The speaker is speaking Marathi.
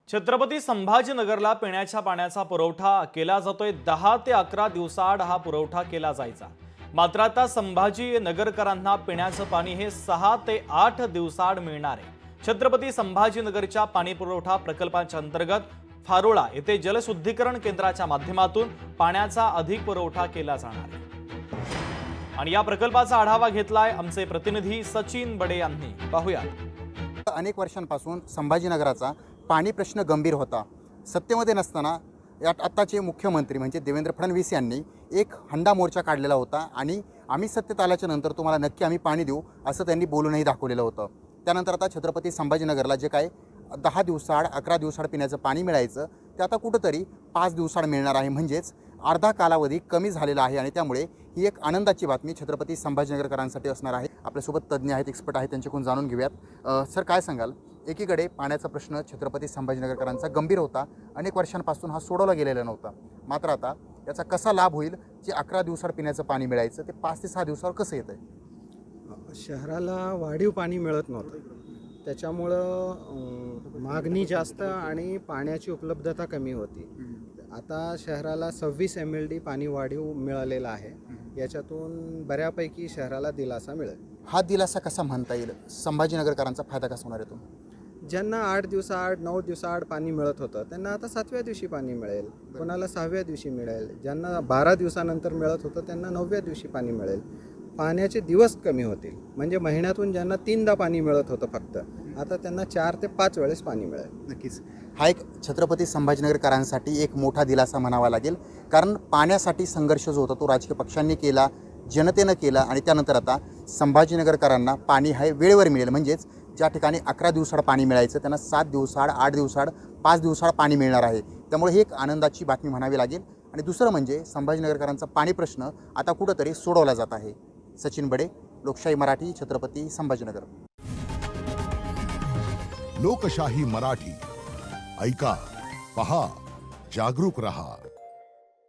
छत्रपती संभाजीनगरला पिण्याच्या पाण्याचा पुरवठा केला जातोय। 10 ते 11 दिवसाआड हा पुरवठा केला जायचा। मात्र आता संभाजीनगरकरांना पिण्याचं पाणी हे 6 ते 8 दिवसाआड मिळणार आहे। छत्रपती संभाजीनगरच्या पाणी पुरवठा प्रकल्पाच्या अंतर्गत फारोळा येथे जलशुद्धीकरण केंद्राच्या माध्यमातून पाण्याचा अधिक पुरवठा केला जाणार आहे। आणि या प्रकल्पाचा आढावा घेतलाय आमचे प्रतिनिधी सचिन बडे यांनी। पाहूया। अनेक वर्षांपासून संभाजीनगराचा पाणी प्रश्न गंभीर होता। सत्तेमध्ये नसताना आत्ताचे मुख्यमंत्री म्हणजे देवेंद्र फडणवीस यांनी एक हंडा मोर्चा काढलेला होता आणि आम्ही सत्तेत आल्याच्या नंतर तुम्हाला नक्की आम्ही पाणी देऊ असं त्यांनी बोलूनही दाखवलेलं होतं। त्यानंतर आता छत्रपती संभाजीनगरला जे काय 10 दिवसाआड 11 दिवसाआड पिण्याचं पाणी मिळायचं ते आता कुठंतरी 5 दिवसाआड मिळणार आहे। म्हणजेच अर्धा कालावधी कमी झालेला आहे आणि त्यामुळे ही एक आनंदाची बातमी छत्रपती संभाजीनगरकरांसाठी असणार आहे। आपल्यासोबत तज्ज्ञ आहेत, एक्सपर्ट आहेत, त्यांच्याकडून जाणून घेऊयात। सर, काय सांगाल? एकीकडे पाण्याचा प्रश्न छत्रपती संभाजीनगरकरांचा गंभीर होता, अनेक वर्षांपासून हा सोडवला गेलेला नव्हता। मात्र आता याचा कसा लाभ होईल? जे 11 दिवसाआड पिण्याचं पाणी मिळायचं ते 5 ते 6 दिवसावर कसं येतंय? शहराला वाढीव पाणी मिळत नव्हतं, त्याच्यामुळं मागणी जास्त आणि पाण्याची उपलब्धता कमी होती। आता शहराला 26 MLD पाणी वाढीव मिळालेलं आहे। याच्यातून बऱ्यापैकी शहराला दिलासा मिळेल। हा दिलासा कसा म्हणता येईल? संभाजीनगरकरांचा फायदा कसा होणार आहे? ज्यांना 8 दिवसाआड 9 दिवसाआड पाणी मिळत होतं त्यांना आता 7व्या दिवशी पाणी मिळेल, कोणाला 6व्या दिवशी मिळेल। ज्यांना 12 दिवसानंतर मिळत होतं त्यांना 9व्या दिवशी पाणी मिळेल। पाण्याचे दिवस कमी होतील, म्हणजे महिन्यातून ज्यांना 3दा पाणी मिळत होतं फक्त, आता त्यांना 4 ते 5 वेळेस पाणी मिळेल। नक्कीच हा एक छत्रपती संभाजीनगरकरांसाठी एक मोठा दिलासा म्हणावा लागेल, कारण पाण्यासाठी संघर्ष जो होता तो राजकीय पक्षांनी केला, जनतेनं केला आणि त्यानंतर आता संभाजीनगरकरांना पाणी हे वेळेवर मिळेल। म्हणजेच ज्या ठिकाणी 11 दिवसाआड पाणी मिळायचं त्यांना 7 दिवसाआड 8 दिवसाआड 5 दिवसाआड पाणी मिळणार आहे। त्यामुळे ही एक आनंदाची बातमी म्हणावी लागेल। आणि दुसरं म्हणजे संभाजीनगरकरांचा पाणी प्रश्न आता कुठंतरी सोडवला जात आहे। सचिन बडे, लोकशाही मराठी, छत्रपती संभाजीनगर। लोकशाही मराठी ऐका, पहा, जागरूक रहा।